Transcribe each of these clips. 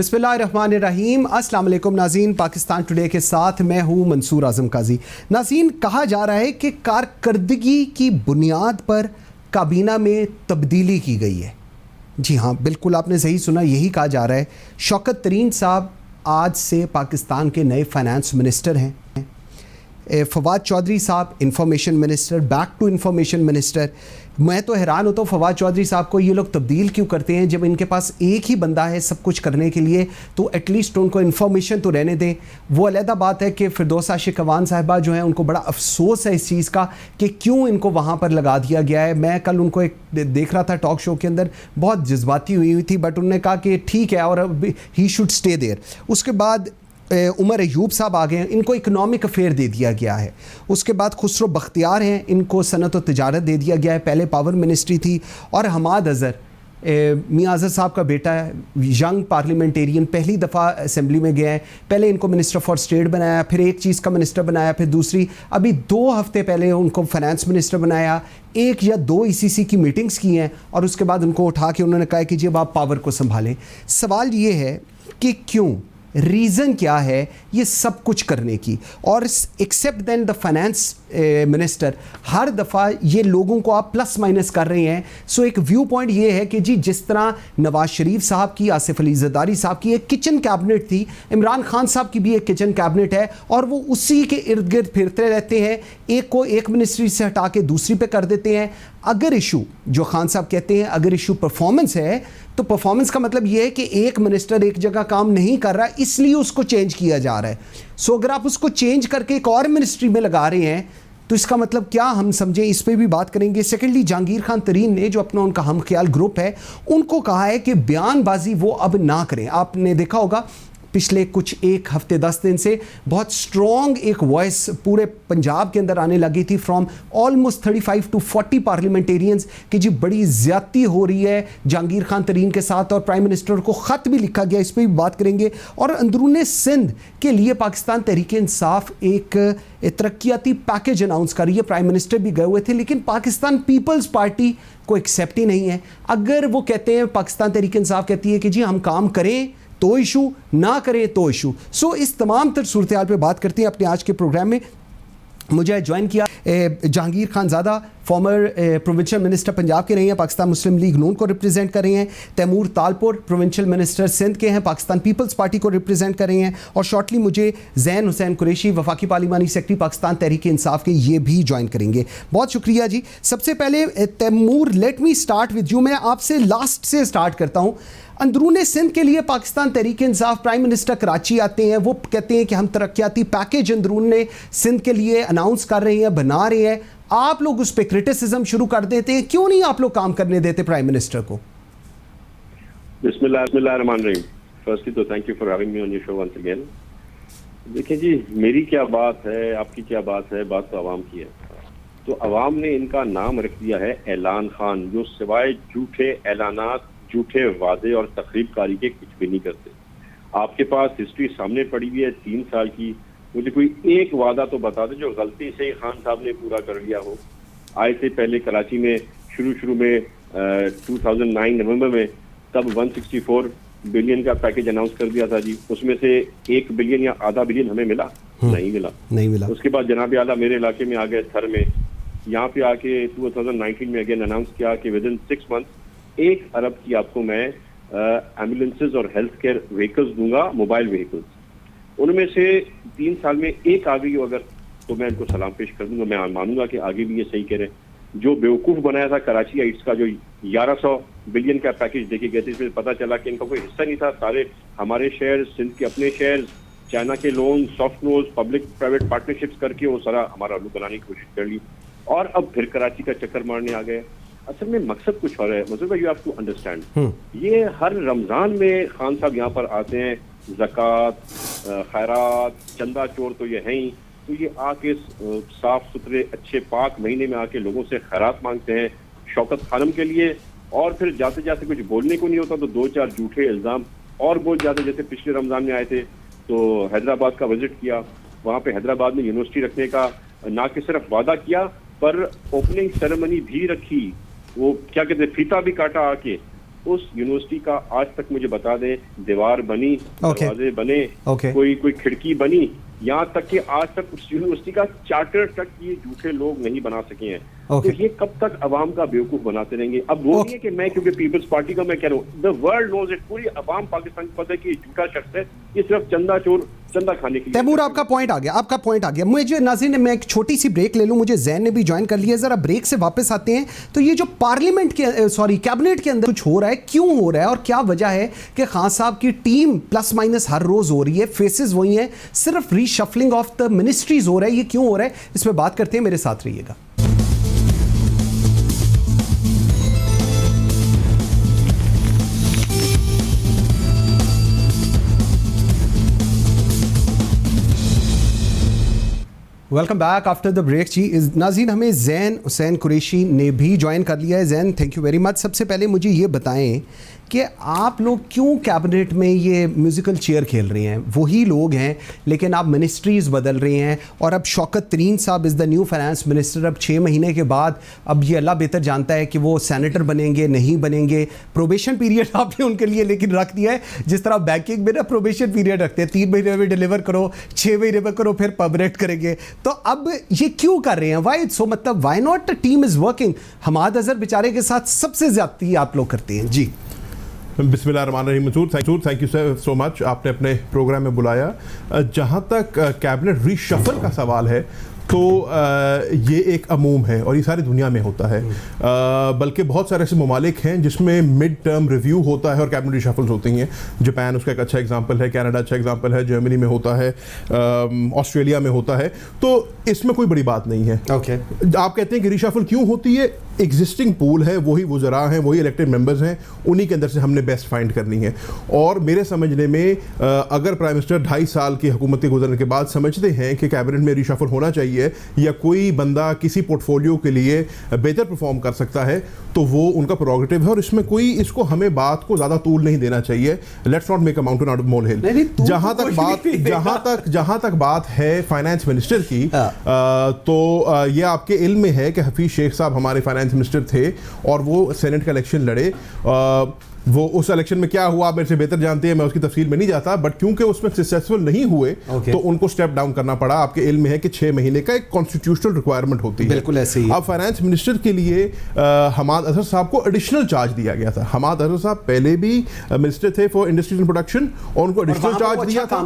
बिस्मिल्लाहिर्रहमानिर्रहीम। अस्सलाम वालेकुम नाज़रीन, पाकिस्तान टुडे के साथ मैं हूँ मंसूर आज़म काजी। नाज़रीन, कहा जा रहा है कि कारकर्दगी की बुनियाद पर काबीना में तब्दीली की गई है। जी हाँ, बिल्कुल आपने सही सुना, यही कहा जा रहा है। शौकत तरीन साहब आज से पाकिस्तान के नए फाइनेंस मिनिस्टर हैं। फवाद चौधरी साहब information minister, back to information minister. मैं तो हैरान होता हूँ फवाद चौधरी साहब को ये लोग तब्दील क्यों करते हैं जब इनके पास एक ही बंदा है सब कुछ करने के लिए। तो एटलीस्ट उनको इन्फॉर्मेशन तो रहने दें। वो अलहदा बात है कि फिरदौस आशिक अवान साहिबा जो हैं उनको बड़ा अफसोस है इस चीज़ का कि क्यों इनको वहाँ पर लगा दिया गया है। मैं कल उनको एक देख रहा था टॉक शो के अंदर, बहुत जज्बाती हुई थी, बट उन्होंने कहा कि ठीक है और ही शुड स्टे देयर। उसके बाद उमर अयूब साहब आ गए, इनको इकनॉमिक अफेयर दे दिया गया है। उसके बाद खुसरो बख्तियार हैं, इनको सनत और तिजारत दे दिया गया है, पहले पावर मिनिस्ट्री थी। और हमाद अज़हर, मियां अज़हर साहब का बेटा है, यंग पार्लियामेंटेरियन, पहली दफ़ा असेंबली में गया है। पहले इनको मिनिस्टर फॉर स्टेट बनाया, फिर एक चीज़ का मिनिस्टर बनाया, फिर दूसरी, अभी 2 हफ्ते पहले उनको फाइनेंस मिनिस्टर बनाया। 1 या 2 ECC की मीटिंग्स की हैं और उसके बाद उनको उठा के उन्होंने कहा कि जी अब आप पावर को संभालें। सवाल ये है कि क्यों, रीज़न क्या है ये सब कुछ करने की। और except then the finance minister, हर दफ़ा ये लोगों को आप प्लस माइनस कर रहे हैं। सो एक व्यू पॉइंट ये है कि जी जिस तरह नवाज शरीफ साहब की, आसिफ अली ज़रदारी साहब की एक किचन कैबिनेट थी, इमरान खान साहब की भी एक किचन कैबिनेट है और वो उसी के इर्द गिर्द फिरते रहते हैं। एक को एक मिनिस्ट्री से हटा के दूसरी पे कर देते हैं। अगर इशू, जो खान साहब कहते हैं, अगर इशू परफॉर्मेंस है तो परफॉर्मेंस का मतलब यह है कि एक मिनिस्टर एक जगह काम नहीं कर रहा इसलिए उसको चेंज किया जा रहा है। सो अगर आप उसको चेंज करके एक और मिनिस्ट्री में लगा रहे हैं तो इसका मतलब क्या हम समझें, इस पर भी बात करेंगे। सेकेंडली, जहांगीर खान तरीन ने, जो अपना उनका हम ख्याल ग्रुप है, उनको कहा है कि बयानबाजी वो अब ना करें। आपने देखा होगा पिछले कुछ 1 हफ्ते 10 दिन से बहुत स्ट्रॉन्ग एक वॉइस पूरे पंजाब के अंदर आने लगी थी फ्रॉम ऑलमोस्ट 35 to 40 पार्लियामेंटेरियंस कि जी बड़ी ज़्यादती हो रही है जहांगीर खान तरीन के साथ। और प्राइम मिनिस्टर को ख़त भी लिखा गया, इस पर भी बात करेंगे। और अंदरूने सिंध के लिए पाकिस्तान तहरीक इंसाफ एक तरक्याती पैकेज अनाउंस कर रही है। प्राइम मिनिस्टर भी गए हुए थे, लेकिन पाकिस्तान पीपल्स पार्टी को एक्सेप्ट ही नहीं है। अगर वो कहते हैं, पाकिस्तान तहरीक इंसाफ कहती है कि जी हम काम करें तो इशू, ना करें तो इशू। सो इस तमाम तर सूरत हाल पर बात करते हैं अपने आज के प्रोग्राम में। मुझे ज्वाइन किया Jahangir Khanzada, farmer provincial minister Punjab के रहे हैं, पाकिस्तान मुस्लिम लीग नून को रिप्रेजेंट कर रहे हैं। तैमूर तालपुर प्रोविंशियल मिनिस्टर सिंध के हैं, पाकिस्तान पीपल्स पार्टी को रिप्रेजेंट कर रहे हैं। और शॉर्टली मुझे ज़ैन हुसैन कुरैशी, वफाकी पार्लिमानी सेक्रेटरी पाकिस्तान तहरीक इंसाफ के, ये भी ज्वाइन करेंगे। बहुत शुक्रिया जी। सबसे पहले Taimur, let me start with you. मैं आपसे लास्ट से स्टार्ट करता हूँ। अंदरूने सिंध के लिए पाकिस्तान तहरीक इंसाफ, प्राइम मिनिस्टर कराची आते हैं, वो कहते हैं कि हम तरक्याती पैकेज अंदरूने सिंध के लिए अनाउंस कर रहे हैं, बना रहे हैं। आप लोग उस पर क्रिटिसिज्म शुरू कर देते हैं, क्यों नहीं आप लोग काम करने देते प्राइम मिनिस्टर को? बिस्मिल्लाहिर्रहमानिर्रहीम। फर्स्टली तो thank you for having me on your show once again. देखिए जी, मेरी क्या बात है, आपकी क्या बात है, बात तो आवाम की है। तो आवाम ने इनका नाम रख दिया है ऐलान खान, जो सिवाय झूठे ऐलानात, झूठे वादे और तकरीबकारी के कुछ भी नहीं करते। आपके पास हिस्ट्री सामने पड़ी हुई है 3 साल की। मुझे कोई एक वादा तो बता दो जो गलती से ही खान साहब ने पूरा कर लिया हो। आए थे पहले कराची में शुरू में 2009 नवंबर में, तब 164 बिलियन का पैकेज अनाउंस कर दिया था जी। उसमें से 1 बिलियन या आधा बिलियन हमें मिला? नहीं मिला। उसके बाद जनाब आला मेरे इलाके में आ गए, थर में। यहाँ पे आके 2019 में अगेन अनाउंस किया कि विद इन 6 मंथ 1 अरब की आपको मैं एम्बुलेंसेज और हेल्थ केयर व्हीकल्स दूंगा, मोबाइल व्हीकल्स। उनमें से 3 साल में 1 आ गई अगर, तो मैं इनको सलाम पेश कर दूंगा। मैं मानूंगा कि आगे भी ये सही कह रहे हैं। जो बेवकूफ बनाया था कराची हाइट्स का, जो 1100 बिलियन का पैकेज देके गए थे, इसमें पता चला कि इनका कोई हिस्सा नहीं था। सारे हमारे शेयर, सिंध के अपने शेयर, चाइना के loan, soft loan, public private partnerships करके वो सारा हमारा आलू बनाने की कोशिश कर ली और अब फिर कराची का चक्कर मारने आ गए। असल में मकसद कुछ और है। मतलब यू हैव टू अंडरस्टैंड, ये हर रमजान में खान साहब यहाँ पर आते हैं, ज़कात, खैरात, चंदा चोर तो ये हैं ही। तो ये आके साफ सुथरे अच्छे पाक महीने में आके लोगों से खैरात मांगते हैं शौकत खानम के लिए, और फिर जाते जाते कुछ बोलने को नहीं होता तो 2-4 झूठे इल्ज़ाम और बोल जाते। जैसे पिछले रमजान में आए थे तो हैदराबाद का विजिट किया, वहाँ पे हैदराबाद में यूनिवर्सिटी रखने का ना कि सिर्फ वादा किया पर ओपनिंग सेरेमनी भी रखी। वो क्या कहते हैं, फीता भी काटा आके। उस यूनिवर्सिटी का आज तक मुझे बता दें, दीवार बनी, दरवाजे बने, कोई खिड़की बनी, यहाँ तक कि आज तक उस यूनिवर्सिटी का चार्टर तक ये झूठे लोग नहीं बना सके हैं। तो ये कब तक अवाम का बेवकूफ बनाते रहेंगे? अब वो नहीं है कि मैं क्योंकि पीपल्स पार्टी का मैं कह रहा हूँ, द वर्ल्ड नोज इट, पूरी अवाम पाकिस्तान को पता है कि ये झूठा शख्स है, ये सिर्फ चंदा खाने के लिए। तैमूर, आपका पॉइंट आ गया। मुझे नाज़रीन, मैं एक छोटी सी ब्रेक ले लूं, मुझे जैन ने भी ज्वाइन कर लिया। जरा ब्रेक से वापस आते हैं। तो ये जो कैबिनेट के अंदर कुछ हो रहा है, क्यों हो रहा है और क्या वजह है कि खान साहब की टीम प्लस माइनस हर रोज हो रही है, फेसेस वही हैं, सिर्फ रीशफलिंग ऑफ द मिनिस्ट्रीज हो रहा है, ये क्यों हो रहा है, इसमें बात करते हैं। मेरे साथ रहिएगा। Welcome back after the break जी। नाज़रीन, हमें जैन हुसैन कुरैशी ने भी ज्वाइन कर लिया है। Jain, thank you very much. सबसे पहले मुझे ये बताएं कि आप लोग क्यों कैबिनेट में ये म्यूज़िकल चेयर खेल रहे हैं? वही लोग हैं लेकिन आप मिनिस्ट्रीज़ बदल रहे हैं, और अब शौकत तरीन साहब is the new finance minister. अब 6 महीने के बाद अब ये अल्लाह बेहतर जानता है कि वो सेनेटर बनेंगे नहीं बनेंगे। प्रोबेशन पीरियड आपने उनके लिए लेकिन रख दिया है, जिस तरह बैंकिंग में ना प्रोबेशन पीरियड रखते हैं, 3 महीने में डिलीवर करो, 6 महीने में करो, फिर परमानेंट करेंगे। तो अब ये क्यों कर रहे हैं? वाई सो, मतलब why not? Team is working. Hammad Azhar बेचारे के साथ सबसे ज़्यादती आप लोग करते हैं जी। बिस्मिल्लाहिर्रहमानिर्रहीम। Masood, thank you so much, आपने अपने प्रोग्राम में बुलाया। जहाँ तक कैबिनेट रीशफल का सवाल है, तो ये एक अमूम है और ये सारी दुनिया में होता है। बल्कि बहुत सारे ऐसे ममालिक हैं जिसमें मिड टर्म रिव्यू होता है और कैबिनेट रिशफल्स होती हैं। जापान उसका एक अच्छा एग्जांपल है, कनाडा अच्छा एग्जांपल है, जर्मनी में होता है, ऑस्ट्रेलिया में होता है। तो इसमें कोई बड़ी बात नहीं है। आप कहते हैं कि रिशफल क्यों होती है? एग्जिस्टिंग पूल है, वही वज़रा हैं, वही इलेक्टेड मेंबर्स हैं, उन्हीं के अंदर से हमने बेस्ट फाइंड करनी है। और मेरे समझने में अगर प्राइम मिनिस्टर 2.5 साल की हुकूमत गुजरने के बाद समझते हैं कि कैबिनेट में रिशफल होना चाहिए या कोई बंदा किसी पोर्टफोलियो के लिए बेहतर परफॉर्म कर सकता है, तो वो उनका प्रोरोगेटिव है और इसमें कोई, इसको हमें बात को ज़्यादा तूल नहीं देना चाहिए। Let's not make a mountain out of molehill. जहाँ तक बात है फाइनेंस मिनिस्टर की, तो ये आपके इल्म में है कि हफीज़ शेख साहब हमारे फाइनेंस मिनिस्टर थे और वो सेनेट का इलेक्शन लड़े। वो उस इलेक्शन में क्या हुआ आप मेरे से बेहतर जानते हैं, मैं उसकी तफसील में नहीं जाता, बट क्योंकि उसमें सक्सेसफुल नहीं हुए तो उनको स्टेप डाउन करना पड़ा। आपके इल्म में है कि 6 महीने का एक कॉन्स्टिट्यूशनल रिक्वायरमेंट होती है। बिल्कुल ऐसे ही। अब फाइनेंस मिनिस्टर के लिए हमाद अजहर साहब को एडिशनल चार्ज दिया गया था। हमाद अजहर साहब पहले भी मिनिस्टर थे फॉर इंडस्ट्रीज एंड प्रोडक्शन और उनको एडिशनल चार्ज दिया था।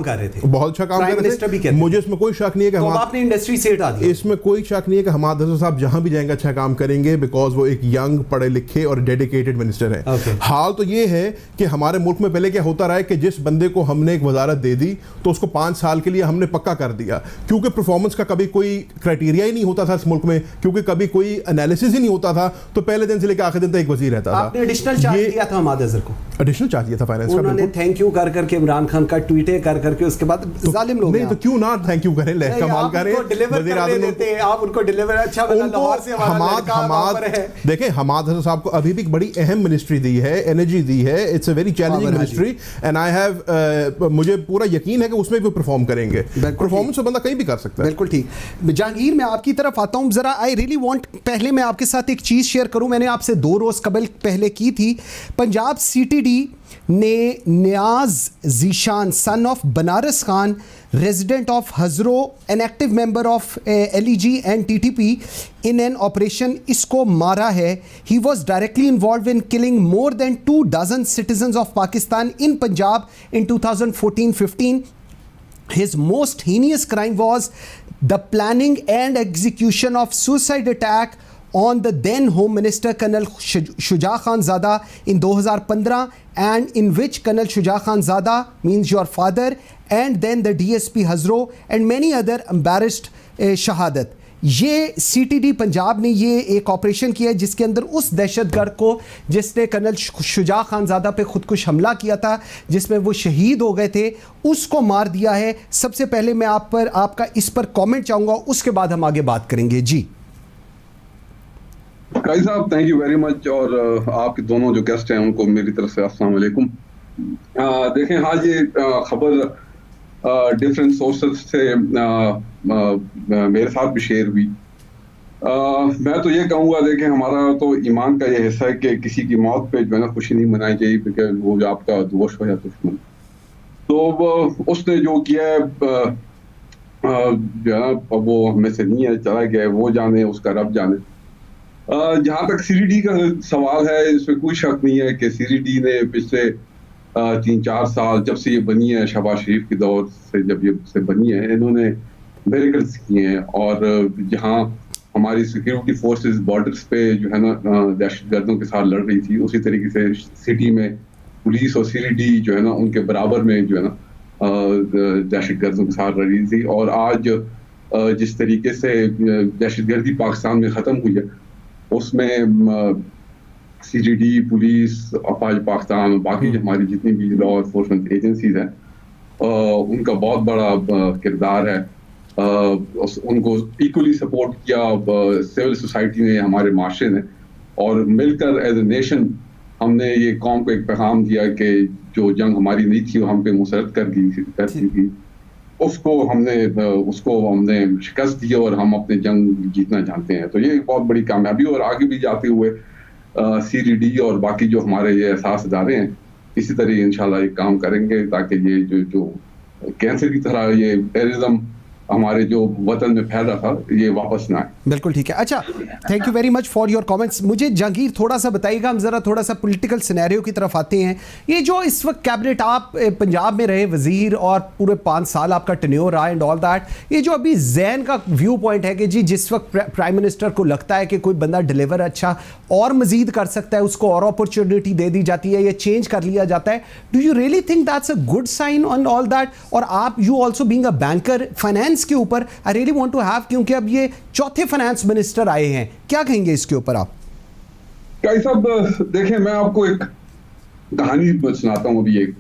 बहुत अच्छा काम कर रहे थे, मुझे इसमें कोई शक नहीं है कि आपने इंडस्ट्री से हटा दिया। इसमें कोई शक नहीं है कि हमाद अजहर साहब जहां भी जाएंगे अच्छा काम करेंगे, बिकॉज वो एक यंग, पढ़े लिखे और डेडिकेटेड मिनिस्टर है। हाल तो ये है कि हमारे मुल्क में पहले क्या होता रहा है कि जिस बंदे को हमने एक वजारत दे दी तो उसको 5 साल के लिए हमने पक्का कर दिया, क्योंकि परफॉर्मेंस का कभी कोई क्राइटेरिया ही नहीं होता था इस मुल्क में, क्योंकि कभी कोई एनालिसिस ही नहीं होता था। तो पहले दिन से लेकर आखिर दिन तक एक वजीर रहता था। आपने एडिशनल चार्ज दिया था हमाद अजहर को, एडिशनल चार्ज दिया था फाइनेंस का। उन्होंने थैंक यू कर करके इमरान खान का ट्वीटे कर करके उसके बाद जालिम लोग नहीं, तो क्यों ना थैंक यू करें, कमाल करें, वज़ीर आज़म देते आप उनको डिलीवर। अच्छा, लाहौर से हमाद देखें, हमाद अजहर साहब को अभी भी बड़ी अहम मिनिस्ट्री दी है, एनर्जी दी है। It's a very challenging ministry and I have, मुझे पूरा यकीन है कि उसमें भी परफॉर्म करेंगे। परफॉर्मेंस तो बंदा कहीं भी कर सकता है। बिल्कुल ठीक। जहांगीर, मैं आपकी तरफ आता हूं जरा। आई रियली वांट, पहले मैं आपके साथ एक चीज शेयर करूं, मैंने आपसे 2 रोज कबल पहले की थी। पंजाब सीटीडी ने Niaz Zeeshan son of Banaras Khan, resident of Hazro, an active member of LEG and TTP in an operation, इसको मारा है। He was directly involved in killing more than 24 citizens of Pakistan in Punjab in 2014-15. His most heinous crime was the planning and execution of suicide attack on the then Home Minister Colonel Shuja Khan Zada in 2015, and in which Colonel Shuja Khan Zada, means your father, and then the DSP Hazro and many other embarrassed shahadat. ये CTD Punjab ने ये एक operation किया है जिसके अंदर उस दहशतगर्द को जिसने कर्नल शुजा खानज़ादा पे खुदकुश हमला किया था, जिसमें वो शहीद हो गए थे, उसको मार दिया है। सबसे पहले मैं आपका इस पर कमेंट चाहूँगा, उसके बाद हम आगे बात करेंगे जी। काई साहब, थैंक यू वेरी मच, और आपके दोनों जो गेस्ट हैं उनको मेरी तरफ से अस्सलाम वालेकुम। देखें, हाँ, ये खबर डिफरेंट सोर्सेस से मेरे साथ भी शेयर हुई। मैं तो ये कहूँगा, देखें, हमारा तो ईमान का ये हिस्सा है कि किसी की मौत पे जो है ना खुशी नहीं मनाई चाहिए, बिकॉज वो जो आपका दोस्त हो या दुश्मन, तो उसने जो किया है जो है ना वो हमें से नहीं है, चला गया, वो जाने, उसका रब जाने। जहाँ तक सीरीडी का सवाल है, इसमें कोई शक नहीं है कि सीरीडी ने पिछले 3-4 साल जब से ये बनी है, शहबाज शरीफ के दौर से जब ये से बनी है, इन्होंने मिरेकल्स किए हैं। और जहाँ हमारी सिक्योरिटी फोर्सेस बॉर्डर्स पे जो है ना दहशतगर्दों के साथ लड़ रही थी, उसी तरीके से सिटी में पुलिस और सीरीडी जो है ना उनके बराबर में जो है ना दहशतगर्दों के साथ लड़ रही थी। और आज जिस तरीके से दहशतगर्दी पाकिस्तान में ख़त्म हुई है, उसमें सीरीडी, पुलिस, अफवाज पाकिस्तान और बाकी हमारी जितनी भी लॉ एनफोर्समेंट एजेंसीज हैं, उनका बहुत बड़ा किरदार है। उनको इक्वली सपोर्ट किया सिविल सोसाइटी ने, हमारे माशरे ने, और मिलकर एज ए नेशन हमने ये कौम को एक पैगाम दिया कि जो जंग हमारी नहीं थी वो हम पे मुसरत कर दी थी, उसको हमने शिकस्त दी और हम अपने जंग जीतना चाहते हैं। तो ये एक बहुत बड़ी कामयाबी, और आगे भी जाते हुए सीरीडी और बाकी जो हमारे ये एहसास इदारे हैं इसी तरह इंशाल्लाह ये काम करेंगे, ताकि ये जो कैंसर की तरह ये टेररिज्म हमारे जो वतन में फैल रहा था ये वापस ना आए। बिल्कुल ठीक है। अच्छा, thank you very much for your comments. मुझे जहांगीर थोड़ा सा बताइएगा, हम ज़रा थोड़ा सा पॉलिटिकल सिनेरियो की तरफ आते हैं। ये जो इस वक्त कैबिनेट, आप पंजाब में रहे वजीर और पूरे 5 साल आपका टेन्योर रहा एंड ऑल दैट, ये जो अभी जैन का व्यू पॉइंट है कि जी जिस वक्त प्राइम मिनिस्टर को लगता है कि कोई बंदा डिलीवर अच्छा और मजीद कर सकता है, उसको और अपॉर्चुनिटी दे दी जाती है या चेंज कर लिया जाता है, do you really think that's a good sign on all that? और आप, you also being a banker, finance के ऊपर I really want to have, क्योंकि अब ये चौथे फाइनेंस मिनिस्टर आए हैं, क्या कहेंगे इसके ऊपर आप? भाई साहब, देखें, मैं आपको एक कहानी सुनाता हूं अभी एक,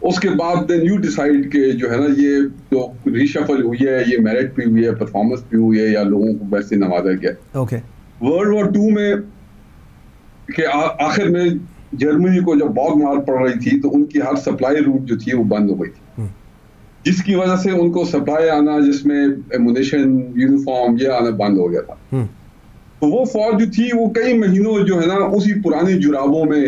उसके बाद देन यू डिसाइड के जो है ना ये जो रीशफल हुई है, ये मेरिट पे हुई है, परफॉर्मेंस पे हुई है, या लोगों को वैसे नवाजा गया। ओके। वर्ल्ड वॉर 2 में के आखिर में जर्मनी को जब बहुत मार पड़ रही थी, तो उनकी हर सप्लाई रूट जो थी वो बंद हो गई थी, जिसकी वजह से उनको सप्लाई आना, जिसमें एमुनेशन, यूनिफॉर्म, ये आना बंद हो गया था। तो वो फौज जो थी वो कई महीनों जो है ना उसी पुरानी जुराबों में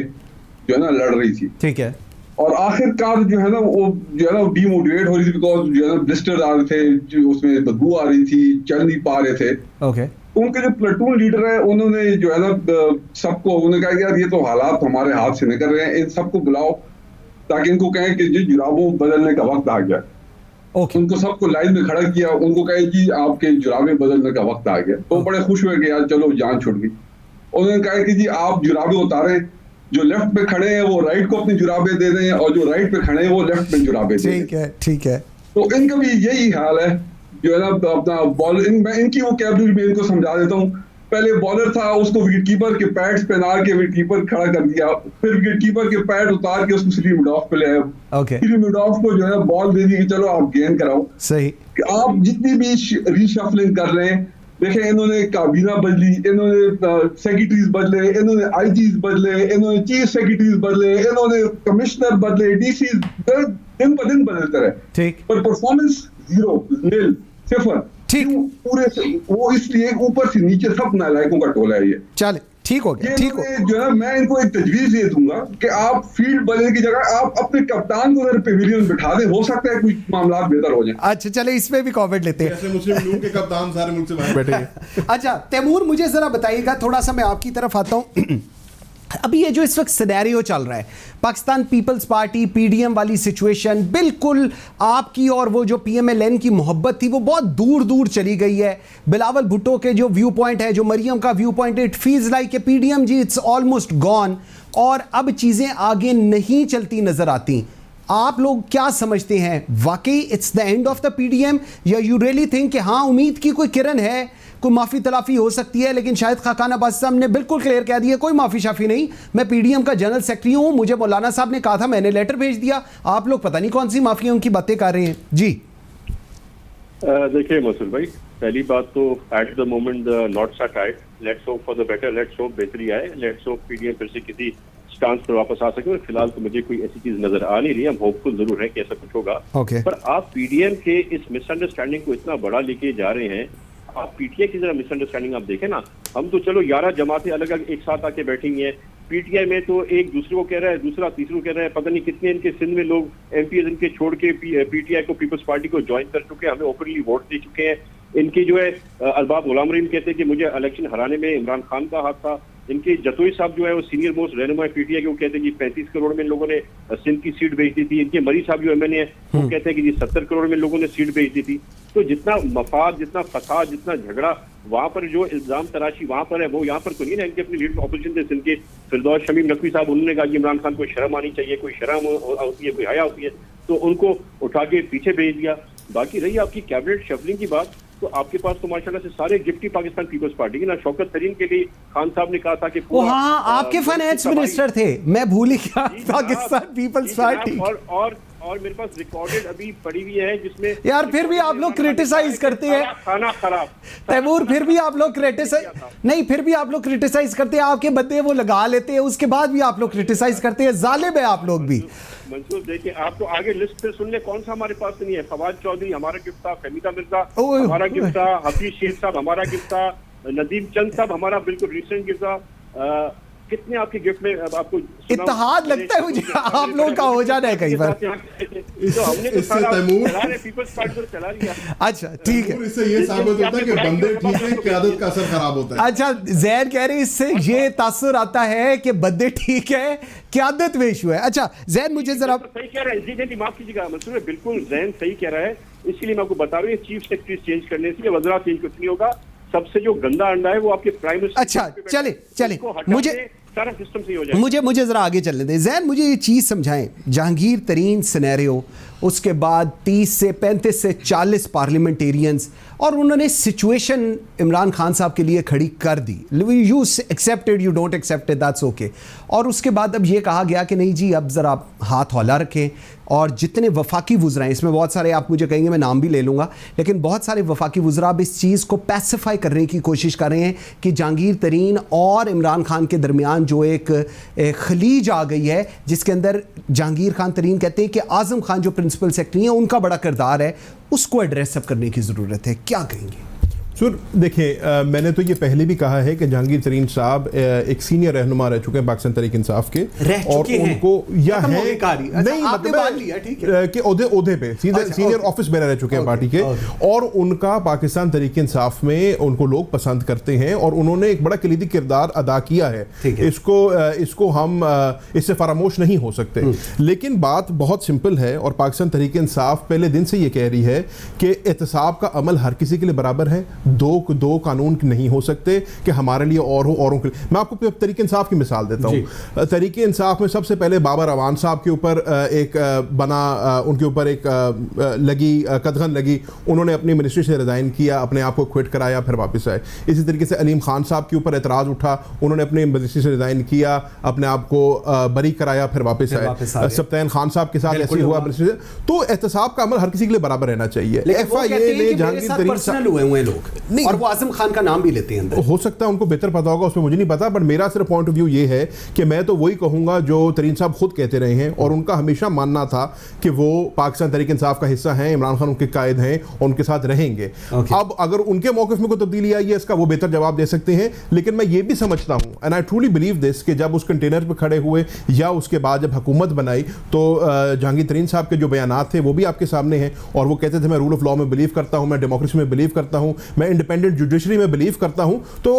जो है ना लड़ रही थी। ठीक है। और आखिरकार जो है ना वो जो है ना डीमोटिवेट हो रही थी, बिकॉज जो है ना ब्लिस्टर आ रहे थे, जो उसमें बदबू आ रही थी, चल नहीं पा रहे थे। ओके। उनके जो प्लेटून लीडर है, उन्होंने जो है ना सबको उन्होंने कहा यार ये तो हालात हमारे हाथ से निकल रहे हैं, इन सबको बुलाओ ताकि इनको कहें कि जी जुराबों बदलने का वक्त आ गया। Okay. उनको सबको लाइन में खड़ा किया, उनको कहे कि आपके जुराबे बदलने का वक्त आ गया। तो बड़े खुश हुए कि यार चलो जान छुट गई। उन्होंने कहा कि जी आप जुराबे उतारे, जो लेफ्ट पे खड़े हैं वो राइट को अपनी जुराबे दे दें, और जो राइट पे खड़े हैं वो लेफ्ट में जुराबे दे दें। ठीक है, ठीक है। तो इनका भी यही हाल है, जो है ना अपना बॉल, मैं इनकी वो कैबिनेट में इनको समझा देता हूँ। पहले बॉलर था, उसको विकेट कीपर के पैड्स पहना के विकेट कीपर खड़ा कर दिया, फिर विकेट कीपर के पैड उतार के उसको स्लीप मिड ऑफ पे ले आए। ओके। स्लीप मिड ऑफ को जो है बॉल दे दी कि चलो आप गेंद कराओ। सही। कि आप जितनी भी रीशफलिंग कर रहे हैं, देखें इन्होंने काबीना बदली, इन्होंने सेक्रेटरीज बदले, इन्होंने आईजीज बदले, इन्होंने चीफ सेक्रेटरीज बदले, इन्होंने कमिश्नर बदले, डीसी दिन पर दिन बदलते रहे। ठीक। पर परफॉर्मेंस जीरो, नील, सिफर। ठीक। पूरे वो इसलिए ऊपर से नीचे सब नालायकों का टोला है ये। चले, ठीक हो गया, ठीक हो। जो है मैं इनको एक तजवीज ये दूंगा कि आप फील्ड बदलने की जगह आप अपने कप्तान को पेविलियन बिठा दें, हो सकता है कुछ मामला बेहतर हो जाए। अच्छा, चले इसमें भी कमेंट लेते हैं। ऐसे मुस्लिम लीग के कप्तान सारे मुल्क से बाहर बैठे हैं। अच्छा तैमूर, मुझे जरा बताइएगा, थोड़ा सा मैं आपकी तरफ आता हूँ। अभी ये जो इस वक्त सिनेरियो चल रहा है, पाकिस्तान पीपल्स पार्टी पीडीएम वाली सिचुएशन, बिल्कुल आपकी और वो जो पीएमएलएन की मोहब्बत थी वो बहुत दूर दूर चली गई है। बिलावल भुट्टो के जो व्यू पॉइंट है, जो मरियम का view point, it feels like a PDM जी इट्स ऑलमोस्ट गॉन, और अब चीज़ें आगे नहीं चलती नजर आती। आप लोग क्या समझते हैं, वाकई it's the end of the PDM, या यू रियली थिंक कि हाँ उम्मीद की कोई किरण है, कोई माफ़ी तलाफ़ी हो सकती है? लेकिन शायद खाकान अब्बास साहब ने बिल्कुल क्लियर कह दिया, कोई माफ़ी शाफ़ी नहीं, मैं पीडीएम का जनरल सेक्रेटरी हूँ, मुझे मौलाना साहब ने कहा था, मैंने लेटर भेज दिया, आप लोग पता नहीं कौन सी माफ़ियों की बातें कर रहे हैं जी। देखिए मसूद भाई, पहली बात तो at the moment the knots are tight, let's hope for the better, let's hope बेहतरी आए, लेट्स होप पीडीएम फिर से किसी स्टांस पर वापस आ सके। और फिलहाल तो मुझे कोई ऐसी चीज नजर आ नहीं रही है, हम होपफुल जरूर है कि ऐसा कुछ होगा। Okay. पर आप पीडीएम के इस मिसअंडरस्टैंडिंग को इतना बड़ा लेके जा रहे हैं, आप पीटीआई की जरा मिसअंडरस्टैंडिंग आप देखें ना, हम तो चलो 11 जमातें अलग अलग एक साथ आके बैठेंगी हैं, पीटीआई में तो एक दूसरे को कह रहा है, दूसरा तीसरे को कह रहा है, पता नहीं कितने इनके सिंध में लोग एमपीएस इनके छोड़ के पीटीआई को, पीपल्स पार्टी को ज्वाइन कर चुके हैं, हमें ओपनली वोट दे चुके हैं। इनकी जो है अरबाब गुलाम रहीम कहते हैं कि मुझे इलेक्शन हराने में इमरान खान का हाथ था। इनके जतोई साहब जो है वो सीनियर मोस्ट रहनुमा पीटीआई के, वो कहते हैं कि 35 करोड़ में लोगों ने सिंध की सीट बेच दी थी। इनके मरी साहब जो एमएनए है वो कहते हैं कि जी 70 करोड़ में लोगों ने सीट बेच दी थी। तो जितना मफाद, जितना फसाद, जितना झगड़ा वहां पर, जो इल्जाम तराशी वहां पर है, वो यहाँ पर तो नहीं है। इनके अपनी लीडर ऑपोजिशन थे सिंध के फिरदौस शमीम नकवी साहब, उन्होंने कहा कि इमरान खान को शर्म आनी चाहिए, कोई शर्म होती है, कोई हया होती है, तो उनको उठा के पीछे भेज दिया। बाकी रही आपकी कैबिनेट शफलिंग की बात, तो आपके पास तो माशाल्लाह से सारे गिफ्टी पाकिस्तान पीपल्स पार्टी के ना। शौकत तरीन के लिए खान साहब ने कहा था कि वो हाँ आपके फाइनेंस मिनिस्टर थे, मैं भूल ही गया, पाकिस्तान पीपल्स पार्टी। और मेरे पास रिकॉर्डेड अभी पड़ी हुई है जिसमें यार फिर भी आप लोग क्रिटिसाइज करते हैं, खाना खराब तैमूर, फिर भी आप लोग क्रिटिसाइज नहीं, फिर भी आप लोग क्रिटिसाइज करते हैं, आपके बदले वो लगा लेते हैं, उसके बाद भी आप लोग क्रिटिसाइज करते हैं। जालिम है आप लोग भी। मंसूर देखिए, आप तो आगे लिस्ट फिर सुन ले, कौन सा हमारे पास नहीं है। फवाद चौधरी हमारा गिफ्ट था, फहमीदा मिर्जा हमारा गिफ्ट था, हफीज शेख साहब हमारा गिफ्ट था, नदीम चंद साहब हमारा बिल्कुल रिसेंट गिफ्ट था। कितने आपके गिफ्ट में आपको इत्तेहाद लगता है मुझे आप लोगों का हो जाना है कई बार। तो हमने तो सारा पीपल्स पार्टी को चला लिया। अच्छा ठीक है, इससे ये साबित होता है कि बंदे ठीक है, क़यादत का असर खराब होता है। अच्छा जैन कह रहे हैं इससे ये तासुर आता है कि बंदे ठीक है, क़यादत में इशू है। अच्छा जैन मुझे जरा सही कह रहा है जी, माफ कीजिएगा मंसूर, बिल्कुल जैन सही कह रहा है। इसलिए मैं आपको बता रहा हूँ, चीफ सेक्रेटरी चेंज करने से वज़रा चेंज कुछ नहीं होगा। सबसे जो गंदा अंडा है वो आपके प्राइम मिनिस्टर। अच्छा चले मुझे सारा सिस्टम सही हो जाए। मुझे जरा आगे चलने दें। जैन मुझे ये चीज़ समझाएं, जहांगीर तरीन सिनेरियो, उसके बाद 30 से 35 से 40 पार्लियामेंटेरियंस, और उन्होंने सिचुएशन इमरान खान साहब के लिए खड़ी कर दी। You accepted, you don't accepted, that's okay. और उसके बाद अब ये कहा गया कि नहीं जी अब ज़रा हाथ हौला रखें, और जितने वफाकी वुज़रा हैं, इसमें बहुत सारे आप मुझे कहेंगे मैं नाम भी ले लूँगा, लेकिन बहुत सारे वफाकी वुज़रा अब इस चीज़ को पैसिफाई करने की कोशिश कर रहे हैं कि जहांगीर तरीन और इमरान खान के दरमियान जो एक खलीज आ गई है, जिसके अंदर जहांगीर खान तरीन कहते हैं कि आज़म खान जो प्रिंसिपल सेक्रेटरी हैं उनका बड़ा किरदार है, उसको एड्रेस अप करने की ज़रूरत है। क्या कहेंगे? सुर देखिए, मैंने तो ये पहले भी कहा है कि जहांगीर तरीन साहब एक सीनियर रहनुमा रह चुके हैं पाकिस्तान तहरीक इंसाफ के, और उनको या है नहीं मतलब कि ओहदे पे सीनियर ऑफिस में रह चुके हैं पार्टी के, और उनका पाकिस्तान तहरीक इंसाफ में उनको लोग पसंद करते हैं, और उन्होंने एक बड़ा कलीदी किरदार अदा किया है। इसको हम इससे फरामोश नहीं हो सकते। लेकिन बात बहुत सिंपल है, और पाकिस्तान तहरीक इंसाफ पहले दिन से ये कह रही है कि एहतसाब का अमल हर किसी के लिए बराबर है। दो कानून नहीं हो सकते कि हमारे लिए और हो, औरों के लिए। मैं आपको तहरीक इंसाफ की मिसाल देता हूँ। तहरीक इंसाफ में सबसे पहले बाबर अवान साहब के ऊपर एक उनके ऊपर एक कदगन लगी, उन्होंने अपनी मिनिस्ट्री से रिजाइन किया, अपने आप को क्विट कराया, फिर वापस आए। इसी तरीके से अलीम खान साहब के ऊपर एतराज़ उठा, उन्होंने अपनी मिनिस्ट्री से रिजाइन किया, अपने आप को बरी कराया, फिर वापस आए। सब्तैन खान साहब के साथ ऐसे हुआ। तो एहतसाब का अमल हर किसी के लिए बराबर रहना चाहिए। FIA ने जहांगीर तरीन साहब हुए लोग नहीं, और वो आज़म खान का नाम भी लेते हैं अंदर। हो सकता है उनको बेहतर पता होगा, उसमें मुझे नहीं पता, बट मेरा सिर्फ पॉइंट ऑफ व्यू ये है कि मैं तो वही कहूंगा जो तरीन साहब खुद कहते रहे हैं, और उनका हमेशा मानना था कि वो पाकिस्तान तहरीक इंसाफ का हिस्सा हैं, इमरान खान उनके कायद हैं और उनके साथ रहेंगे। अब अगर उनके मौक़िफ़ में कोई तब्दीली आई है, इसका वो बेहतर जवाब दे सकते हैं। लेकिन मैं ये भी समझता हूँ, and I truly believe this, कि जब उस कंटेनर पर खड़े हुए या उसके बाद जब हुकूमत बनाई, तो जहांगीर तरीन साहब के जो बयानात थे वो भी आपके सामने हैं, और वो कहते थे मैं रूल ऑफ लॉ में बिलीव करता हूँ, मैं डेमोक्रेसी में बिलीव करता हूँ, मैं इंडिपेंडेंट जुडिशरी में बिलीव करता हूं। तो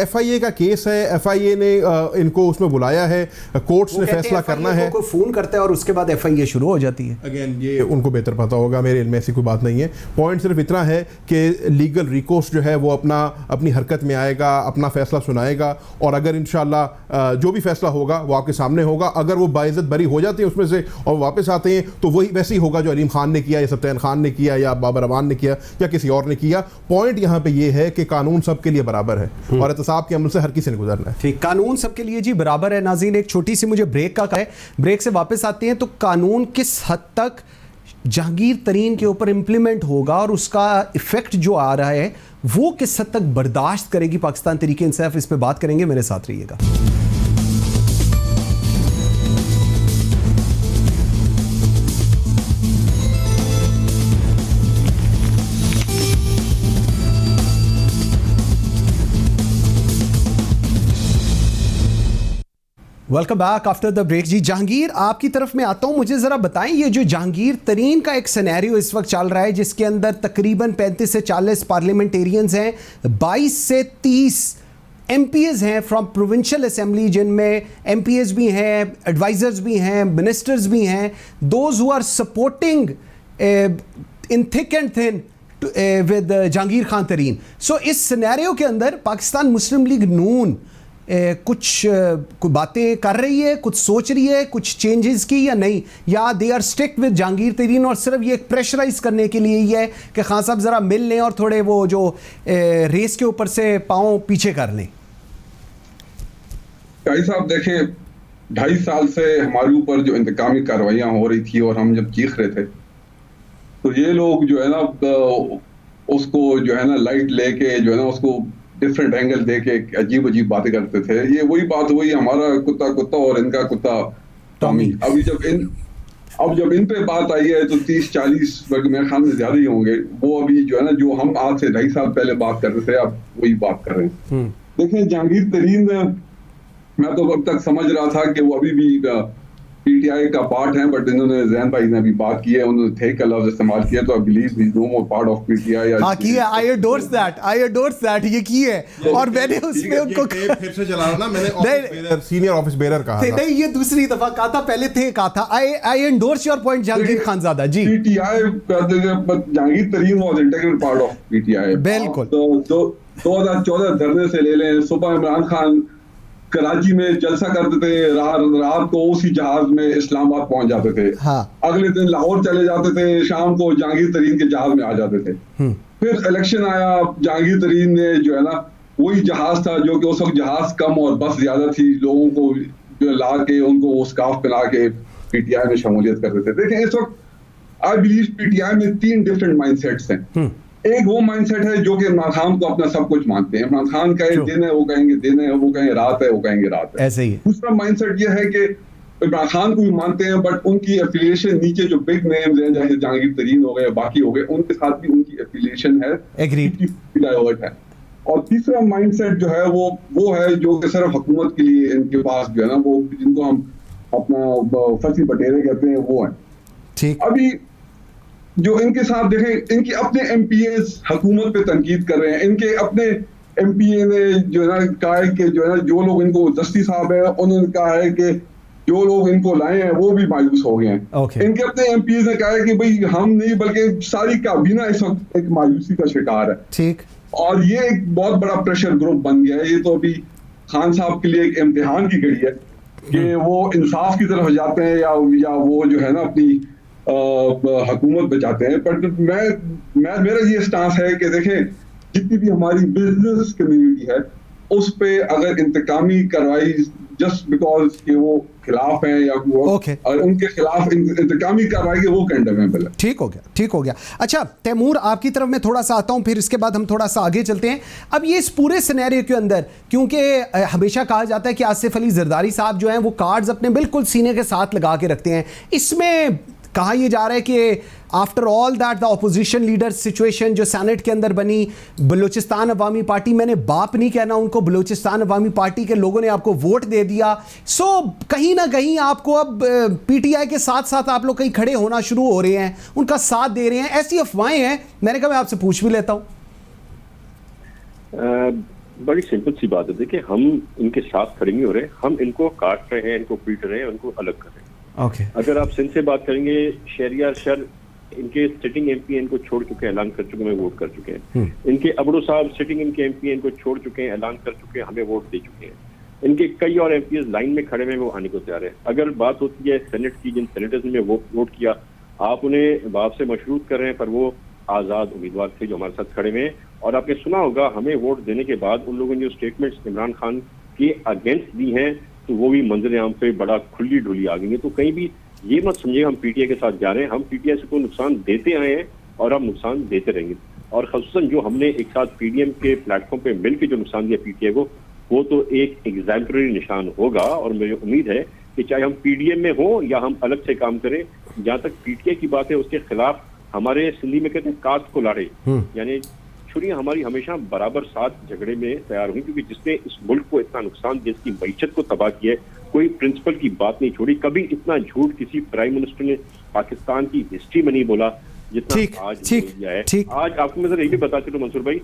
FIA का केस है, FIA ने इनको उसमें बुलाया है, कोर्ट्स ने फैसला करना है। कोई फोन करता है और उसके बाद FIA शुरू हो जाती है। अगेन ये उनको बेहतर पता होगा, मेरे इनमें ऐसी कोई बात नहीं है। पॉइंट सिर्फ इतना है कि लीगल रिकोर्स जो है वो अपनी हरकत में आएगा, अपना फैसला सुनाएगा, और अगर इंशाल्लाह जो भी फैसला होगा वो आपके सामने होगा। अगर वो बाइज्जत बरी हो जाते हैं उसमें से और वापस आते हैं, तो वही वैसे ही होगा जो अलीम खान ने किया, या सब्तैन खान ने किया, या बाबर अवान ने किया, या किसी और ने किया। पॉइंट यहाँ पे ये है कि कानून सबके लिए बराबर है, और एहतसाब के अमल से हर किसी ने गुजरना है। ठीक, कानून सबके लिए जी बराबर है। नाज़रीन, एक छोटी सी मुझे ब्रेक का है, ब्रेक से वापस आते हैं। तो कानून किस हद तक जहांगीर तरीन के ऊपर इंप्लीमेंट होगा, और उसका इफेक्ट जो आ रहा है वो किस हद तक बर्दाश्त करेगी पाकिस्तान तहरीक इंसाफ, इस पर बात करेंगे। मेरे साथ रहिएगा। Welcome back after the break. Ji Jahangir, आपकी तरफ में आता हूं, मुझे ज़रा बताएं ये जो जहांगीर तरीन का एक सिनेरियो इस वक्त चल रहा है जिसके अंदर तकरीबन 35 से 40 पार्लियामेंटेरियंस हैं, 22 से 30 MPs हैं फ्रॉम प्रोविंशियल असेंबली, जिनमें MPs भी हैं, एडवाइजर्स भी हैं, मिनिस्टर्स भी हैं, those who are supporting in thick and thin with Jahangir Khan Tareen. So इस सिनेरियो के अंदर पाकिस्तान मुस्लिम लीग नून कुछ बातें कर रही है, कुछ सोच रही है, कुछ चेंजेस की या नहीं, या they are stick with Jahangir Tareen और सिर्फ ये प्रेशराइज करने के लिए ही है कि खान साहब ज़रा मिल लें और थोड़े वो जो रेस के ऊपर से पाँव पीछे कर लें? भाई साहब देखें, 2.5 साल से हमारे ऊपर जो इंतकामी कार्रवाइयाँ हो रही थी और हम जब चीख रहे थे तो ये लोग जो है ना उसको जो है ना लाइट लेके जो है ना उसको डिफरेंट एंगल दे के अजीब अजीब बातें करते थे। ये वही बात हुई, हमारा कुत्ता कुत्ता और इनका कुत्ता टॉमी। अब जब इन पे बात आई है तो 30-40 बल्कि मेरे ख्याल में ज्यादा ही होंगे वो अभी जो है ना जो हम आज से 2.5 साल पहले बात कर रहे थे अब वही बात कर रहे हैं। देखिए जहांगीर तरीन, मैं तो अब तक समझ रहा था कि वो अभी भी पीटीआई का पार्ट है, बट इन्होंने जैन भाई ने अभी बात की है, उन्होंने थे का लफ्ज इस्तेमाल किया, तो I believe he is no more part of PTI. हां की है, आई एंडोर्स दैट ये की है। और मैंने उसमें उनको फिर से चला रहा ना, मैंने सीनियर ऑफिस बेरर कहा था। नहीं, ये दूसरी दफा कहा था, पहले थे कहा था। I endorse your point Jahangir Khanzada ji. PTI Jahangir Tareen was integral part of PTI. बिल्कुल। तो 2014 धरने से ले लें, सुबह इमरान खान कराची में जलसा करते थे, रात को उसी जहाज में इस्लामाबाद पहुंच जाते थे। हाँ। अगले दिन लाहौर चले जाते थे, शाम को जहांगीर तरीन के जहाज में आ जाते थे। फिर इलेक्शन आया, जहांगीर तरीन ने जो है ना वही जहाज था जो कि उस वक्त जहाज कम और बस ज्यादा थी, लोगों को जो ला के उनको वो स्कार्फ पहना के पीटीआई में शमूलियत करते थे। देखिए इस वक्त आई बिलीव पीटीआई में 3 डिफरेंट माइंडसेट्स हैं। एक वो माइंडसेट है जो कि इमरान खान को अपना सब कुछ मानते हैं, इमरान खान का दिन है वो कहेंगे दिन है, वो कहेंगे रात है वो कहेंगे रात है, ऐसे ही। दूसरा माइंडसेट ये है कि इमरान खान को भी मानते हैं बट उनकी एफिलिएशन नीचे जो बिग नेम्स हैं जैसे जहांगीर तरीन हो गए, बाकी हो गए, उनके साथ भी उनकी एफिलिएशन है, डाइवर्ट है। और तीसरा माइंडसेट जो है वो है जो कि सिर्फ हुकूमत के लिए इनके पास जो है ना वो जिनको हम अपना फंसी बटेरे कहते हैं वो है। ठीक। अभी जो इनके साथ देखें, इनके अपने एमपीएस हुकूमत पे तनकीद कर रहे हैं, इनके अपने एमपीए ने जो है ना कहा है कि जो है ना जो लोग इनको दस्ती साहब है उन्होंने कहा है कि जो लोग इनको लाए हैं वो भी मायूस हो गए हैं। इनके अपने एमपीएस ने कहा है कि भाई हम नहीं बल्कि सारी काबीना इस वक्त एक मायूसी का शिकार है। ठीक। और ये एक बहुत बड़ा प्रेशर ग्रुप बन गया है। ये तो अभी खान साहब के लिए एक इम्तिहान की घड़ी है कि वो इंसाफ की तरफ जाते हैं या वो जो है ना अपनी हुकूमत बचाते हैं। पर मेरा ये स्टांस है कि देखें जितनी भी हमारी बिजनेस कम्युनिटी है उस पे अगर इंतकामी कार्रवाई जस्ट बिकॉज कि वो खिलाफ हैं या वो और उनके खिलाफ इंतकामी कार्रवाई के वो कंडेमेबल है। ठीक हो गया। अच्छा तैमूर, आपकी तरफ में थोड़ा सा आता हूं, फिर इसके बाद हम थोड़ा सा आगे चलते हैं। अब ये इस पूरे सिनेरियो के अंदर, क्योंकि हमेशा कहा जाता है कि आसिफ अली जरदारी साहब जो हैं वो कार्ड्स अपने बिल्कुल सीने के साथ लगा के रखते हैं, इसमें कहा यह जा रहा है कि after all that the opposition leader situation जो सेनेट के अंदर बनी, बलूचिस्तान अवामी पार्टी, मैंने बाप नहीं कहना उनको, बलूचिस्तान अवामी पार्टी के लोगों ने आपको वोट दे दिया। सो कहीं ना कहीं आपको अब पीटीआई के साथ साथ आप लोग कहीं खड़े होना शुरू हो रहे हैं, उनका साथ दे रहे हैं, ऐसी अफवाहें हैं। मैंने कहा मैं आपसे पूछ भी लेता हूं। बड़ी सिंपल सी बात है, देखिए हम इनके साथ खड़े नहीं हो रहे, हम इनको काट रहे हैं, इनको पीट रहे हैं, उनको अलग कर रहे हैं। अगर आप सिंध से बात करेंगे, शहरियार शर इनके सिटिंग एमपी इनको छोड़ चुके हैं, ऐलान कर चुके हैं, हमें वोट कर चुके हैं। इनके अबड़ो साहब सिटिंग इनके एमपी इनको छोड़ चुके हैं, ऐलान कर चुके हैं, हमें वोट दे चुके हैं। इनके कई और एमपी लाइन में खड़े हुए वो आने को तैयार है। अगर बात होती है सेनेट की, जिन सेनेटर्स ने वोट किया, आप उन्हें बाप से मशरूत कर रहे हैं, पर वो आज़ाद उम्मीदवार थे जो हमारे साथ खड़े हुए। और आपने सुना होगा हमें वोट देने के बाद उन लोगों ने जो स्टेटमेंट्स इमरान खान के अगेंस्ट दी हैं तो वो भी मंजर आम पे बड़ा खुली ढुली आ गई है। तो कहीं भी ये मत समझिए हम पीटीआई के साथ जा रहे हैं, हम पीटीआई से कोई नुकसान देते आए हैं और हम नुकसान देते रहेंगे। और खासतौन जो हमने एक साथ पीडीएम के प्लेटफॉर्म पे मिलकर जो नुकसान दिया पीटीआई को, वो तो एक एग्जाम्पलरी निशान होगा। और मुझे उम्मीद है कि चाहे हम पीडीएम में हो या हम अलग से काम करें, जहां तक पीटीआई की बात है उसके खिलाफ हमारे सिंधी में कहते हैं कात को लाड़े, यानी छुरियां हमारी हमेशा बराबर साथ झगड़े में तैयार हुई, क्योंकि जिसने इस मुल्क को इतना नुकसान दिया, इसकी मईशत को तबाह किया है, कोई प्रिंसिपल की बात नहीं छोड़ी। कभी इतना झूठ किसी प्राइम मिनिस्टर ने पाकिस्तान की हिस्ट्री में नहीं बोला जितना आज बोल दिया है। आज आपको मैं जरा ये भी बता चलूं मंसूर भाई,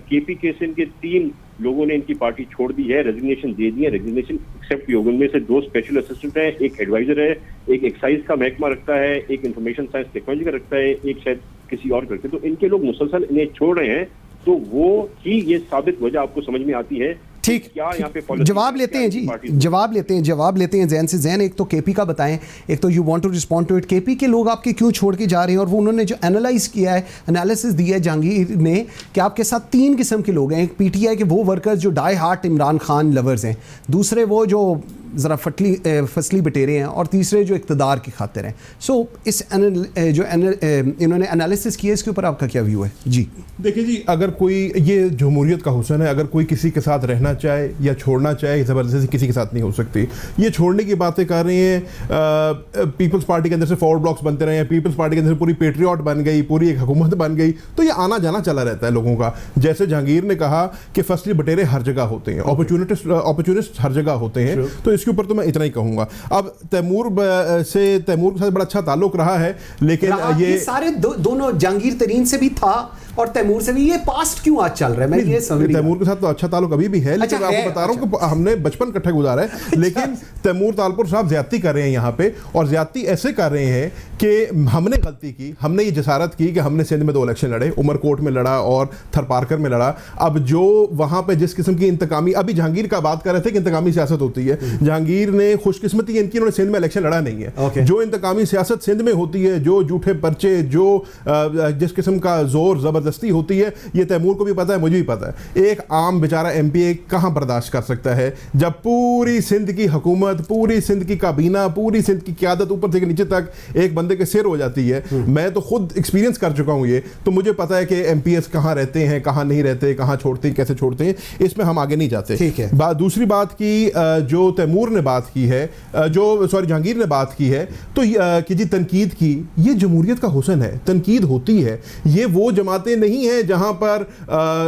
केपी के सिंह के 3 लोगों ने इनकी पार्टी छोड़ दी है, रेजिग्नेशन दे दी है। रेजिग्नेशन एक्सेप्ट किए, उनमें से 2 स्पेशल असिस्टेंट है, एक एडवाइजर है, एक एक्साइज का महकमा रखता है, एक इंफॉर्मेशन साइंस टेक्नोलॉजी का रखता है, एक शायद किसी और करके। तो इनके लोग मुसलसल इन्हें छोड़ रहे हैं, तो वो ही ये साबित वजह आपको समझ में आती है। ठीक, क्या यहाँ पे जवाब लेते हैं जी, जवाब लेते हैं जैन से। जैन, एक तो केपी का बताएं, एक तो you want to respond to it, KP के लोग आपके क्यों छोड़ के जा रहे हैं, और वो उन्होंने जो एनालाइज किया है, एनालिसिस दिया है जहांगीर ने कि आपके साथ 3 किस्म के लोग हैं। एक पीटीआई के वो वर्कर्स जो die hard Imran Khan lovers हैं, दूसरे वो जो ज़रा फसली बटेरे हैं, और तीसरे जो इक़्तिदार की खातिर हैं। सो इस इन्होंने एनालिसिस किया, इसके ऊपर आपका क्या व्यू है जी? देखिए जी, अगर कोई, ये जमहूरियत का हुस्न है, अगर कोई किसी के साथ रहना चाहे या छोड़ना चाहे, ज़बरदस्ती किसी के साथ नहीं हो सकती। ये छोड़ने की बातें कर रही हैं, पीपल्स पार्टी के अंदर से फॉरवर्ड ब्लॉक्स बनते रहे हैं, पीपल्स पार्टी के अंदर से पूरी पेट्रियट बन गई, पूरी एक हुकूमत बन गई, तो ये आना जाना चला रहता है लोगों का। जैसे जहांगीर ने कहा कि फसली बटेरे हर जगह होते हैं, अपॉर्चुनिस्ट हर जगह होते हैं, तो इसके ऊपर तो मैं इतना ही कहूंगा। अब तैमूर के साथ बड़ा अच्छा ताल्लुक रहा है, लेकिन ये सारे दोनों जहांगीर तरीन से भी था और तैमूर से भी, ये पास्ट क्यों आज चल रहा है? मैं ये समझ, तैमूर के साथ तो अच्छा ताल्लुक अभी भी है, लेकिन अच्छा, आपको बता रहा हूँ कि हमने बचपन इकट्ठे गुजारा है। लेकिन तैमूर तालपुर साहब ज्यादती कर रहे हैं यहाँ पे, और ज्यादती ऐसे कर रहे हैं कि हमने गलती की, हमने ये जसारत की कि हमने सिंध में 2 इलेक्शन लड़े, उमरकोट में लड़ा और थरपारकर में लड़ा। अब जो वहाँ पे जिस किस्म की इंतकामी, अभी जहांगीर का बात कर रहे थे कि इंतकामी सियासत होती है, जहांगीर ने खुशकिस्मती इनकी, उन्होंने सिंध में इलेक्शन लड़ा नहीं है। जो इंतकामी सियासत सिंध में होती है, जो झूठे पर्चे, जो जिस किस्म का जोर जबरदस्ती होती है, ये तैमूर को भी पता है, मुझे भी पता है। एक आम बेचारा एमपीए कहां बर्दाश्त कर सकता है जब पूरी सिंध की हुकूमत, पूरी सिंध की काबीना, पूरी सिंध की क़यादत ऊपर से नीचे तक एक बंदे के सिर हो जाती है। मैं तो खुद एक्सपीरियंस कर चुका हूं ये, तो मुझे पता है कि एमपीएस कहां रहते हैं, कहां नहीं रहते, कहां छोड़ते हैं, कैसे छोड़ते हैं, इसमें हम आगे नहीं जाते। ठीक है। दूसरी बात की, जो तैमूर ने बात की है, जहांगीर ने बात की है, तो कि जी तनकीद की, ये जमहूरियत का हुस्न है, तनकीद होती है। ये वो जमातें नहीं है जहां पर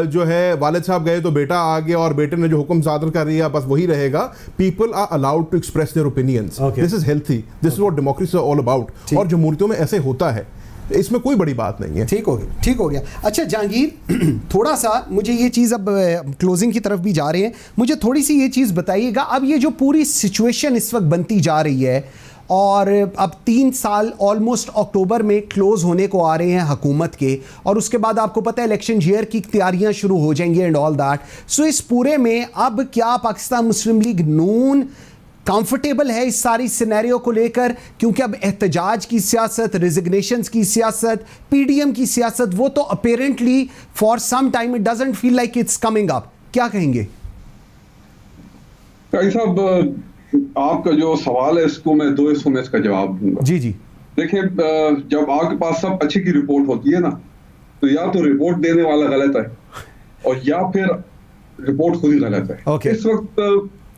जो है वालिद साहब गए तो बेटा आ गया और बेटे ने जो हुक्म सादर कर दिया बस वही रहेगा। People are allowed to express their opinions, this is healthy, this is what democracy is all about, और जमहूरियतों में ऐसे होता है, इसमें कोई बड़ी बात नहीं है। ठीक हो गया। अच्छा जहांगीर, थोड़ा सा मुझे ये चीज़, अब क्लोजिंग की तरफ भी जा रहे हैं, मुझे थोड़ी सी ये चीज़ बताइएगा। अब ये जो पूरी सिचुएशन इस वक्त बनती जा रही है, और अब 3 साल ऑलमोस्ट अक्टूबर में क्लोज होने को आ रहे हैं हुकूमत के, और उसके बाद आपको पता है इलेक्शन ईयर की तैयारियां शुरू हो जाएंगी एंड ऑल दैट। सो इस पूरे में अब क्या पाकिस्तान मुस्लिम लीग नून कंफर्टेबल है इस सारी सिनेरियो को लेकर? क्योंकि अब एहतजाज की सियासत, रेजिग्नेशंस की सियासत, पीडीएम की सियासत, वो तो apparently for some time it doesn't feel like it's coming up. क्या कहेंगे साहब? आपका जो सवाल है इसको मैं 2 हिस्सों में इसका जवाब दूंगा। जी। देखिए, जब आपके पास सब अच्छी की रिपोर्ट होती है ना, तो या तो रिपोर्ट देने वाला गलत है और या फिर रिपोर्ट खुद ही गलत है। इस वक्त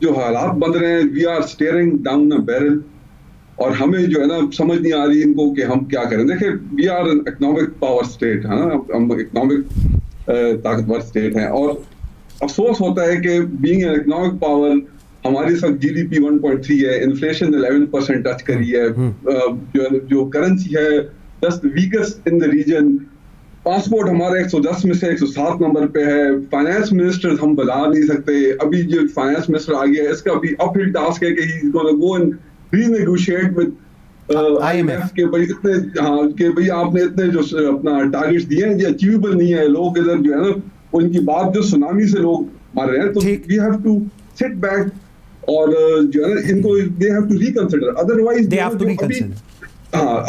जो हालात बन रहे हैं, we are staring down a barrel, और हमें जो है ना समझ नहीं आ रही इनको कि हम क्या करें। देखिए, we are an economic power state, हम इकोनॉमिक ताकतवर स्टेट हैं, और अफसोस होता है कि बीइंग एन इकोनॉमिक पावर हमारी सब जीडीपी 1.3 है, इन्फ्लेशन 11% टच करी है, जो करेंसी है that's the weakest in the region, passport हमारे 110 में से 107 नंबर पे है, फाइनेंस मिनिस्टर हम बता नहीं सकते। अभी जो फाइनेंस मिनिस्टर आ गया है, इसका भी अपहिल टास्क है कि he is gonna go and renegotiate with IMF के भाई इतने, हाँ, कि भाई आपने इतने जो अपना टारगेट्स दिए हैं ये अचीवेबल नहीं है। लोग इधर जो है ना, उनकी बात जो सुनामी से लोग मर रहे हैं, तो we have to sit back और जो है ना इनको they have to reconsider, otherwise they have to reconsider. हाँ,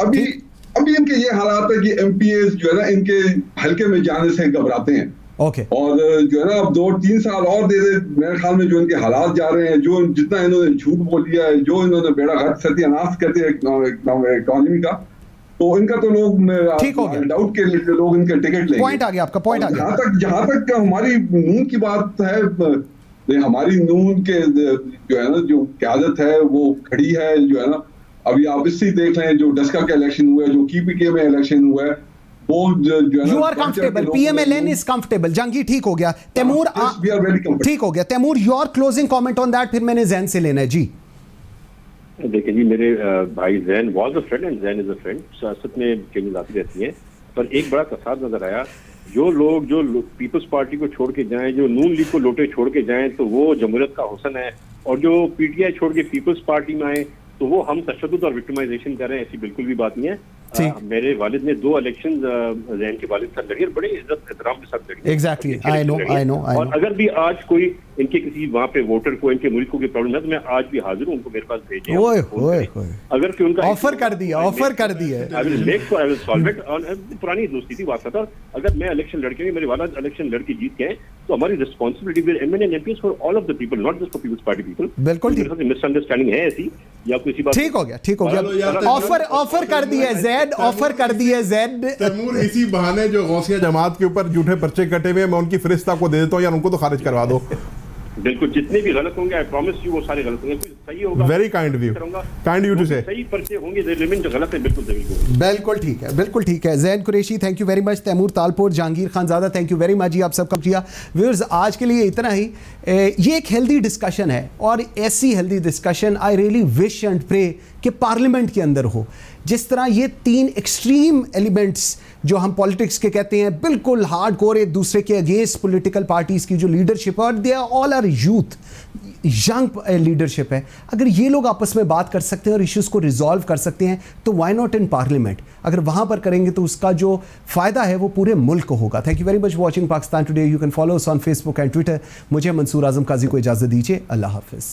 अभी इनके ये हालात है कि एमपीएस जो है ना इनके हल्के में जाने से घबराते हैं। और जो है ना अब 2-3 साल और दे दे, मेरे ख्याल में जो इनके हालात जा रहे हैं, जो जितना इन्होंने झूठ बोल दिया है, जो इन्होंने बेड़ा गर्क सत्यानाश करते हैं इकोनॉमी का, तो इनका तो लोग डाउट के लोग इनके टिकट लेंगे। पॉइंट आ गया आपका, पॉइंट आ गया। जहां तक हमारी नून की बात है, हमारी नून के जो है ना जो क़यादत है वो खड़ी है। जो है ना अभी आप इससे देख लें, जो डस्का का इलेक्शन हुआ है, जो KPK में इलेक्शन हुआ है, वो जो है you are comfortable, PMLN is comfortable. Jahangir ठीक हो गया, Taimur we are very comfortable. ठीक हो गया। Taimur, your closing comment on that, फिर मैंने जैन से लेना है जी। देखिए जी, मेरे भाई Jain was a friend and Jain is a friend. सियासत में चेंजेस आती रहती हैं, पर एक बड़ा तसाद नजर आया, जो लोग पीपल्स पार्टी को छोड़ के जाएं, जो नून लीग को लोटे छोड़ के जाएं, तो वो जमहूरियत का हुस्न है, और जो PTI छोड़ के पीपल्स पार्टी में आए तो वो हम तशद्दुद और विक्टिमाइजेशन कर रहे हैं। ऐसी बिल्कुल भी बात नहीं है। मेरे वालिद ने 2 इलेक्शन जैन के वालिद साथ लड़ी और बड़े इज्जत एहतराम के साथ लड़ी। Exactly, I know. और अगर भी आज कोई इनके किसी वहाँ पे वोटर को, इनके मुल्क की प्रॉब्लम है, तो मैं आज भी हाजिर हूँ, उनको मेरे पास भेजें। अगर कि उनका ऑफर कर दिया आई विल सॉल्व इट। पुरानी दोस्ती थी, वास्ता था। अगर मैं इलेक्शन लड़के, मेरे वाला इलेक्शन लड़के जीत गए, तो हमारी responsibility with MNA and MPs for all of the people, not just for Peoples Party people. बिल्कुल मिसअंडरस्टैंडिंग है ऐसी, या किसी बात। ठीक हो गया। ऑफर कर दिया जैद, ऑफर कर दिया जैद। तैमूर, इसी बहाने जो गौसिया जमात के ऊपर झूठे पर्चे कटे हुए, मैं उनकी फरिस्त आपको दे देता हूँ, यार उनको तो खारिज करवा दो। बिल्कुल, जितने भी गलत होंगे, आई प्रॉमिस यू, वो सारे गलत होंगे। सही होगा, very kind of you, kind you too say. सही पर्चे होंगे, जो गलत है बिल्कुल सही होगा। बिल्कुल ठीक है। Zain Qureshi, thank you very much. Taimur Talpur, Jahangir Khanzada, thank you very much ji, आप सबका किया। व्यूअर्स, आज के लिए इतना ही। ये एक हेल्दी डिस्कशन है, और ऐसी healthy discussion I really wish and pray कि पार्लियामेंट के अंदर हो। जिस तरह ये 3 एक्सट्रीम एलिमेंट्स जो हम पॉलिटिक्स के कहते हैं, बिल्कुल हार्ड कोर एक दूसरे के अगेंस्ट पॉलिटिकल पार्टीज की जो लीडरशिप है, और they are all are youth, young leadership है। अगर ये लोग आपस में बात कर सकते हैं और इश्यूज को रिजॉल्व कर सकते हैं, तो व्हाई नॉट इन पार्लियामेंट। अगर वहां पर करेंगे तो उसका जो फायदा है वो पूरे मुल्क को होगा। Thank you very much watching Pakistan today. You can follow us on Facebook and Twitter. मुझे मंसूर आजम काजी को इजाजत दीजिए। अल्लाह हाफिज।